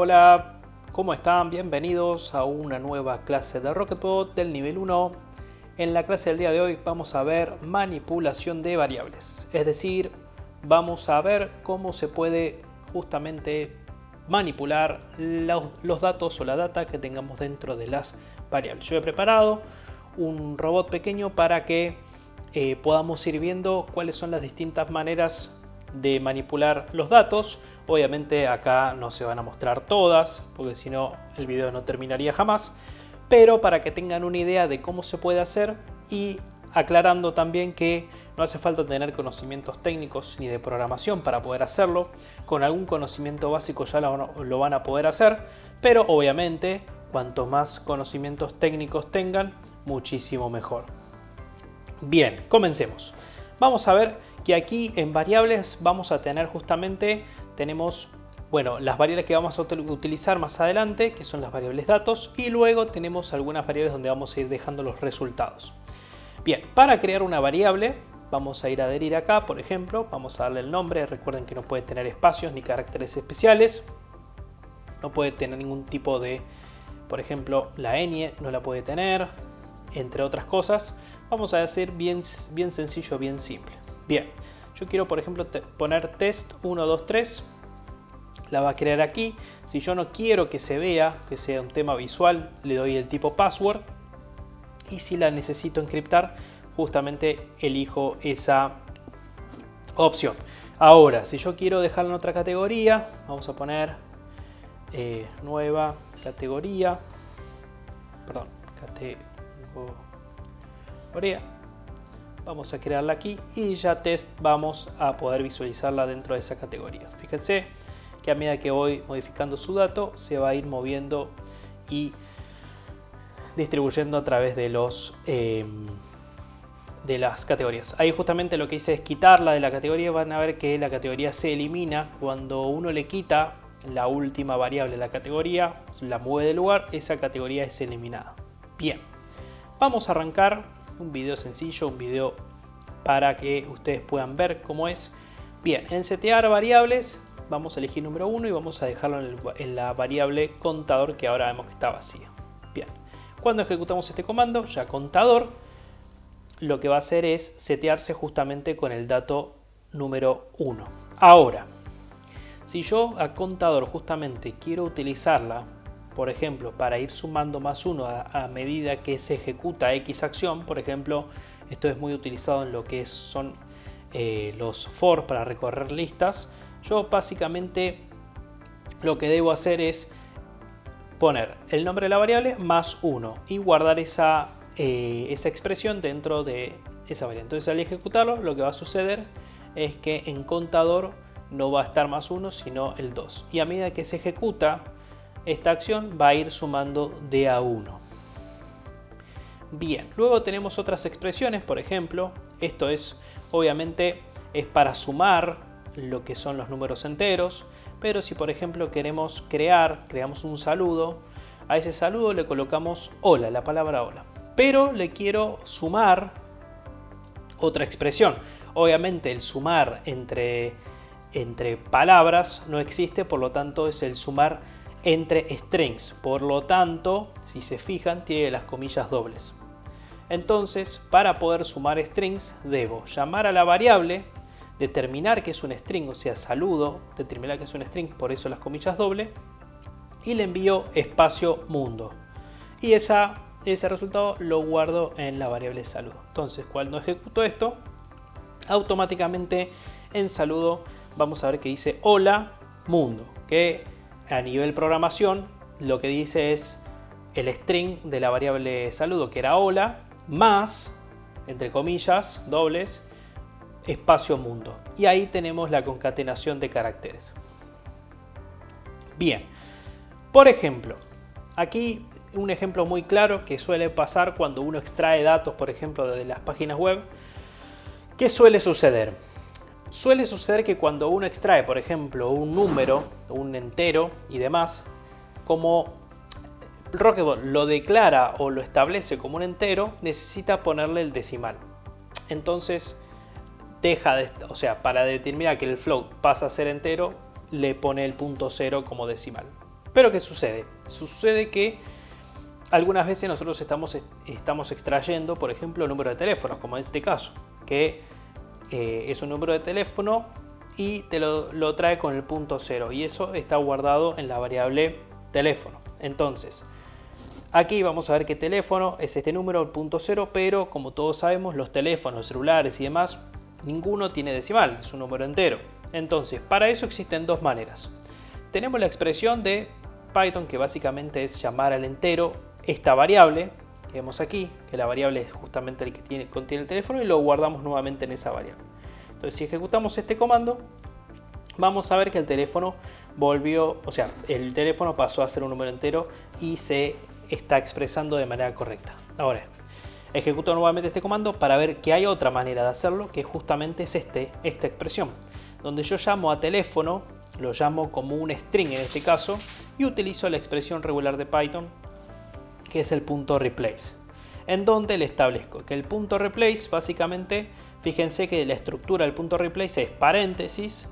Hola, ¿cómo están? Bienvenidos a una nueva clase de Rocketbot del nivel 1. En la clase del día de hoy vamos a ver manipulación de variables. Es decir, vamos a ver cómo se puede justamente manipular los datos o la data que tengamos dentro de las variables. Yo he preparado un robot pequeño para que podamos ir viendo cuáles son las distintas maneras de manipular los datos. Obviamente acá no se van a mostrar todas porque si no el video no terminaría jamás, pero para que tengan una idea de cómo se puede hacer, y aclarando también que no hace falta tener conocimientos técnicos ni de programación para poder hacerlo. Con algún conocimiento básico ya lo van a poder hacer, pero obviamente cuanto más conocimientos técnicos tengan, muchísimo mejor. Bien, comencemos. Vamos a ver que aquí en variables vamos a tener tenemos las variables que vamos a utilizar más adelante, que son las variables datos, y luego tenemos algunas variables donde vamos a ir dejando los resultados. Bien, para crear una variable vamos a ir a adherir acá, por ejemplo, vamos a darle el nombre. Recuerden que no puede tener espacios ni caracteres especiales, no puede tener ningún tipo de, por ejemplo, la ñ no la puede tener, entre otras cosas. Vamos a decir bien sencillo, bien simple. Bien, yo quiero por ejemplo poner test 123, la va a crear aquí. Si yo no quiero que se vea, que sea un tema visual, le doy el tipo password, y si la necesito encriptar, justamente elijo esa opción. Ahora, si yo quiero dejarla en otra categoría, vamos a poner nueva categoría, perdón, categoría. Vamos a crearla aquí y ya test vamos a poder visualizarla dentro de esa categoría. Fíjense que a medida que voy modificando su dato se va a ir moviendo y distribuyendo a través de las categorías. Ahí justamente lo que hice es quitarla de la categoría. Van a ver que la categoría se elimina cuando uno le quita la última variable de la categoría, la mueve de lugar, esa categoría es eliminada. Bien, vamos a arrancar un video sencillo, un video para que ustedes puedan ver cómo es. Bien, en setear variables vamos a elegir número 1 y vamos a dejarlo en la variable contador, que ahora vemos que está vacía. Bien, cuando ejecutamos este comando, ya contador, lo que va a hacer es setearse justamente con el dato número 1. Ahora, si yo a contador justamente quiero utilizarla, por ejemplo, para ir sumando más 1 a medida que se ejecuta X acción, por ejemplo, esto es muy utilizado en lo que son los for para recorrer listas. Yo básicamente lo que debo hacer es poner el nombre de la variable más 1 y guardar esa expresión dentro de esa variable. Entonces al ejecutarlo, lo que va a suceder es que en contador no va a estar más 1 sino el 2, y a medida que se ejecuta esta acción va a ir sumando de a 1. Bien, luego tenemos otras expresiones. Por ejemplo, esto es obviamente para sumar lo que son los números enteros, pero si por ejemplo creamos un saludo, a ese saludo le colocamos hola, la palabra hola, pero le quiero sumar otra expresión. Obviamente el sumar entre palabras no existe, por lo tanto es el sumar entre strings, por lo tanto, si se fijan, tiene las comillas dobles. Entonces, para poder sumar strings, debo llamar a la variable, determinar que es un string, o sea, saludo, determinar que es un string, por eso las comillas dobles, y le envío espacio mundo. Y ese resultado lo guardo en la variable saludo. Entonces, cuando ejecuto esto, automáticamente en saludo vamos a ver que dice hola mundo, que a nivel programación lo que dice es el string de la variable saludo, que era hola, más, entre comillas dobles, espacio mundo. Y ahí tenemos la concatenación de caracteres. Bien, por ejemplo, aquí un ejemplo muy claro que suele pasar cuando uno extrae datos, por ejemplo, de las páginas web. ¿Qué suele suceder? Suele suceder que cuando uno extrae, por ejemplo, un número, un entero y demás, como Rocketbot lo declara o lo establece como un entero, necesita ponerle el decimal. Entonces, para determinar que el float pasa a ser entero, le pone el punto 0 como decimal. Pero ¿qué sucede? Sucede que algunas veces nosotros estamos extrayendo, por ejemplo, el número de teléfono, como en este caso, que es un número de teléfono y te lo trae con el punto 0, y eso está guardado en la variable teléfono. Entonces, aquí vamos a ver que teléfono es este número, el punto 0, pero como todos sabemos, los teléfonos, celulares y demás, ninguno tiene decimal, es un número entero. Entonces, para eso existen dos maneras. Tenemos la expresión de Python, que básicamente es llamar al entero esta variable que vemos aquí, que la variable es justamente el que contiene el teléfono, y lo guardamos nuevamente en esa variable. Entonces, si ejecutamos este comando, vamos a ver que el teléfono volvió, o sea, el teléfono pasó a ser un número entero y se está expresando de manera correcta. Ahora, ejecuto nuevamente este comando para ver que hay otra manera de hacerlo, que justamente es esta expresión, donde yo llamo a teléfono, lo llamo como un string en este caso, y utilizo la expresión regular de Python, que es el punto replace, en donde le establezco que el punto replace, básicamente, fíjense que la estructura del punto replace es paréntesis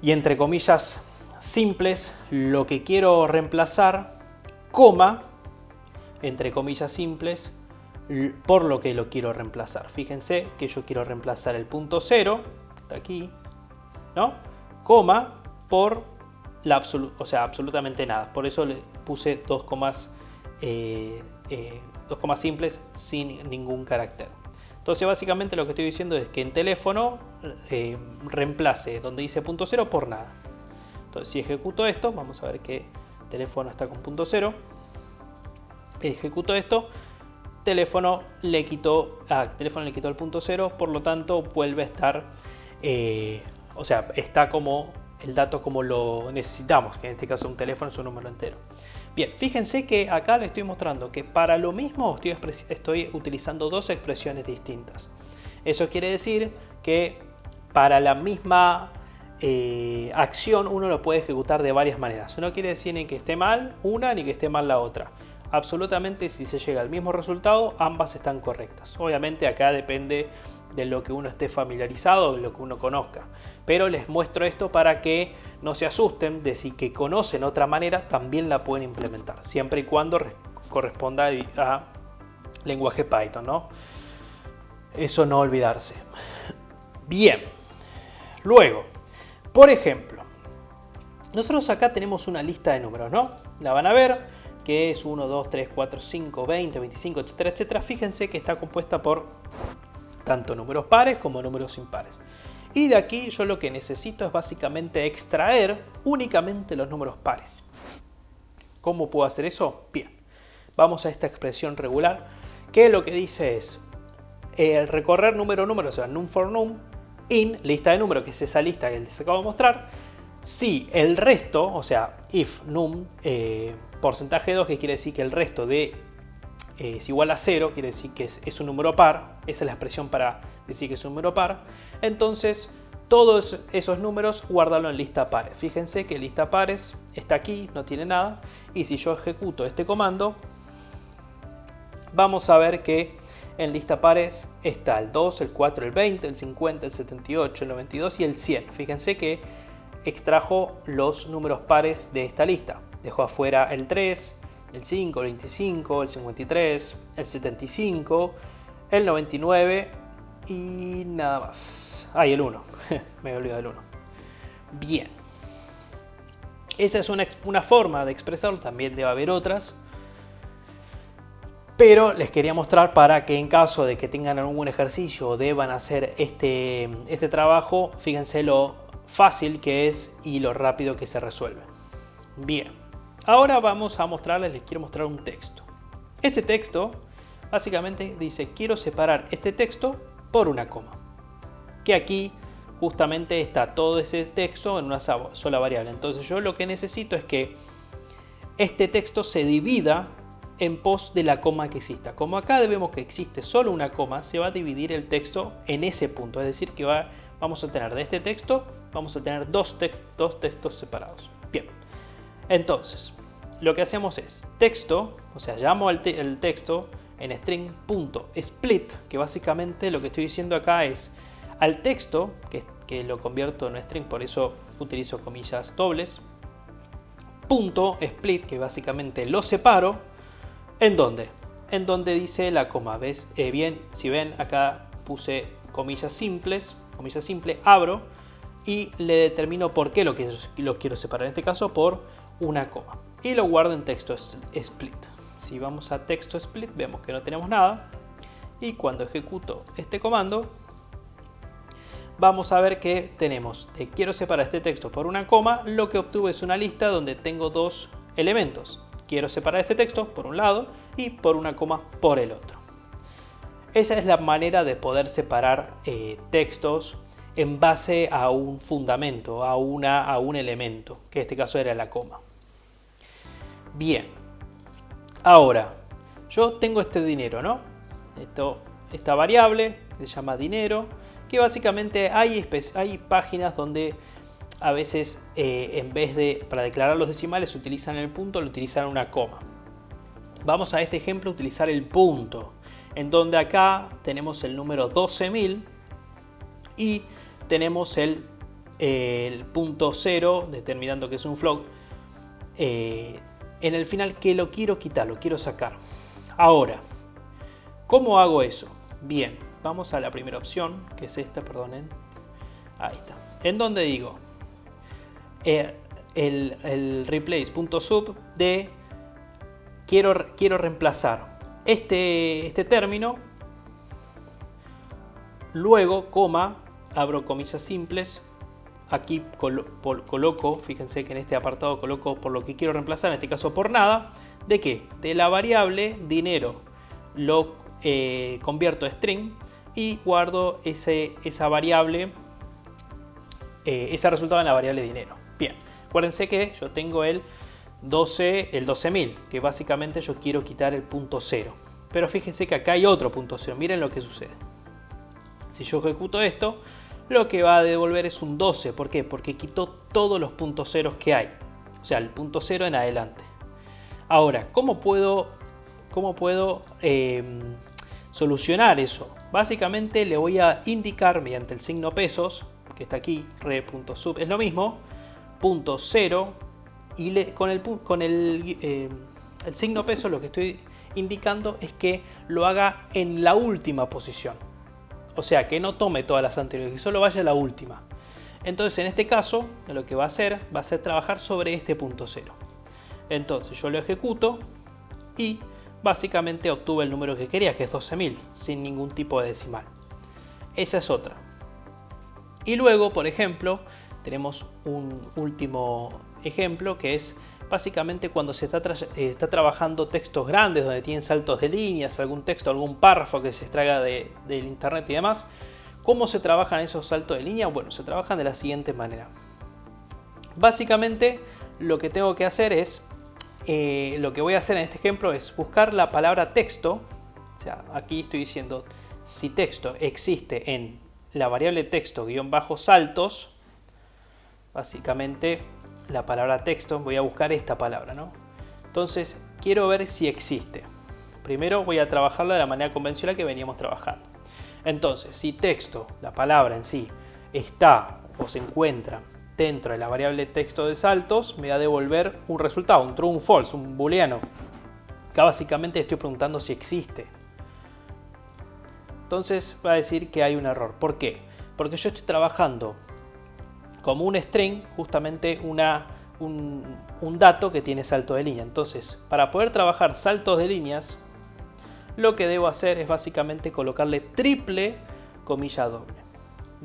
y entre comillas simples lo que quiero reemplazar, coma, entre comillas simples, por lo que lo quiero reemplazar. Fíjense que yo quiero reemplazar el punto 0, está aquí, ¿no? Coma por la absolutamente nada. Por eso le puse dos comas simples sin ningún carácter. Entonces básicamente lo que estoy diciendo es que en teléfono reemplace donde dice punto 0 por nada. Entonces si ejecuto esto, vamos a ver que teléfono está con punto 0. Ejecuto esto, teléfono le quitó el punto 0, por lo tanto vuelve a estar, está como el dato como lo necesitamos, que en este caso un teléfono es un número entero. Bien, fíjense que acá le estoy mostrando que para lo mismo estoy utilizando dos expresiones distintas. Eso quiere decir que para la misma acción uno lo puede ejecutar de varias maneras. No quiere decir ni que esté mal una ni que esté mal la otra. Absolutamente, si se llega al mismo resultado, ambas están correctas. Obviamente acá depende de lo que uno esté familiarizado, de lo que uno conozca. Pero les muestro esto para que no se asusten de si que conocen otra manera, también la pueden implementar, siempre y cuando corresponda a lenguaje Python, ¿no? Eso no olvidarse. Bien, luego, por ejemplo, nosotros acá tenemos una lista de números, ¿no? La van a ver, que es 1, 2, 3, 4, 5, 20, 25, etcétera, etcétera. Fíjense que está compuesta por tanto números pares como números impares. Y de aquí yo lo que necesito es básicamente extraer únicamente los números pares. ¿Cómo puedo hacer eso? Bien, vamos a esta expresión regular, que lo que dice es el recorrer número a número, o sea, num for num, in, lista de números, que es esa lista que les acabo de mostrar, si el resto, o sea, if num, porcentaje 2, que quiere decir que el resto de es igual a 0, quiere decir que es un número par, esa es la expresión para decir que es un número par, entonces todos esos números guárdalo en lista pares. Fíjense que lista pares está aquí, no tiene nada, y si yo ejecuto este comando, vamos a ver que en lista pares está el 2, el 4, el 20, el 50, el 78, el 92 y el 100. Fíjense que extrajo los números pares de esta lista. Dejó afuera el 3, el 5, el 25, el 53, el 75, el 99 y nada más. Ah, y el 1. Me he olvidado del 1. Bien. Esa es una forma de expresarlo. También debe haber otras. Pero les quería mostrar para que en caso de que tengan algún ejercicio o deban hacer este trabajo, fíjense lo fácil que es y lo rápido que se resuelve. Bien. Ahora vamos a mostrarles, les quiero mostrar un texto. Este texto básicamente dice, quiero separar este texto por una coma. Que aquí justamente está todo ese texto en una sola variable. Entonces yo lo que necesito es que este texto se divida en pos de la coma que exista. Como acá vemos que existe solo una coma, se va a dividir el texto en ese punto. Es decir, que vamos a tener de este texto, vamos a tener dos textos separados. Bien. Entonces, lo que hacemos es texto, o sea, llamo el texto en string.split, que básicamente lo que estoy diciendo acá es al texto, que lo convierto en string, por eso utilizo comillas dobles, punto split, que básicamente lo separo. ¿En dónde? En donde dice la coma. ¿Ves? Bien, si ven, acá puse comillas simples, comilla simple, abro y le determino por qué lo quiero separar. En este caso por una coma. Y lo guardo en texto split. Si vamos a texto split vemos que no tenemos nada. Y cuando ejecuto este comando, vamos a ver que tenemos, quiero separar este texto por una coma, lo que obtuve es una lista donde tengo dos elementos. Quiero separar este texto por un lado y por una coma por el otro. Esa es la manera de poder separar textos en base a un fundamento, a un elemento, que en este caso era la coma. Bien, ahora yo tengo este dinero, ¿no? Esta variable que se llama dinero, que básicamente hay páginas donde a veces en vez de, para declarar los decimales, utilizan el punto, lo utilizan una coma. Vamos a este ejemplo a utilizar el punto, en donde acá tenemos el número 12.000 y tenemos el punto 0, determinando que es un float, en el final, que lo quiero quitar, lo quiero sacar. Ahora, ¿cómo hago eso? Bien, vamos a la primera opción, que es esta, perdonen. Ahí está. En donde digo el replace.sub de quiero reemplazar este término, luego coma, abro comillas simples, aquí coloco, fíjense que en este apartado coloco por lo que quiero reemplazar, en este caso por nada. ¿De qué? De la variable dinero, lo convierto a string y guardo esa variable, ese resultado en la variable dinero. Bien, acuérdense que yo tengo el 12.000, que básicamente yo quiero quitar el punto 0. Pero fíjense que acá hay otro punto 0, miren lo que sucede. Si yo ejecuto esto, lo que va a devolver es un 12. ¿Por qué? Porque quitó todos los puntos ceros que hay. O sea, el punto 0 en adelante. Ahora, ¿cómo puedo solucionar eso? Básicamente le voy a indicar mediante el signo pesos, que está aquí, re.sub es lo mismo, punto 0, y con el signo pesos lo que estoy indicando es que lo haga en la última posición. O sea, que no tome todas las anteriores, que solo vaya a la última. Entonces, en este caso, lo que va a ser trabajar sobre este punto 0. Entonces, yo lo ejecuto y básicamente obtuve el número que quería, que es 12.000, sin ningún tipo de decimal. Esa es otra. Y luego, por ejemplo, tenemos un último ejemplo que es básicamente cuando se está trabajando textos grandes donde tienen saltos de líneas, algún texto, algún párrafo que se extraiga del internet y demás. ¿Cómo se trabajan esos saltos de línea? Bueno, se trabajan de la siguiente manera. Básicamente lo que tengo que hacer es, lo que voy a hacer en este ejemplo es buscar la palabra texto. O sea, aquí estoy diciendo si texto existe en la variable texto _saltos, básicamente la palabra texto, voy a buscar esta palabra, ¿no? Entonces quiero ver si existe. Primero voy a trabajarla de la manera convencional que veníamos trabajando. Entonces, si texto, la palabra en sí, está o se encuentra dentro de la variable texto de saltos, me va a devolver un resultado, un true, un false, un booleano. Acá básicamente estoy preguntando si existe. Entonces va a decir que hay un error. ¿Por qué? Porque yo estoy trabajando como un string, justamente un dato que tiene salto de línea. Entonces, para poder trabajar saltos de líneas, lo que debo hacer es básicamente colocarle triple comilla doble.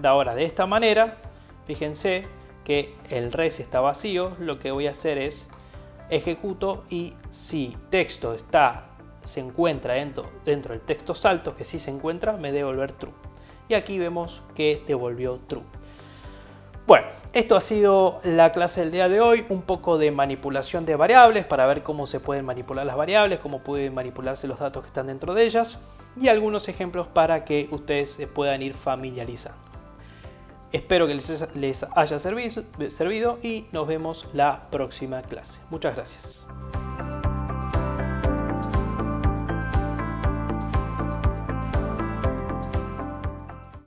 Ahora, de esta manera, fíjense que el res está vacío. Lo que voy a hacer es ejecuto y si texto se encuentra dentro del texto saltos, que sí se encuentra, me debe devolver true. Y aquí vemos que devolvió true. Bueno, esto ha sido la clase del día de hoy, un poco de manipulación de variables para ver cómo se pueden manipular las variables, cómo pueden manipularse los datos que están dentro de ellas y algunos ejemplos para que ustedes se puedan ir familiarizando. Espero que les haya servido y nos vemos la próxima clase. Muchas gracias.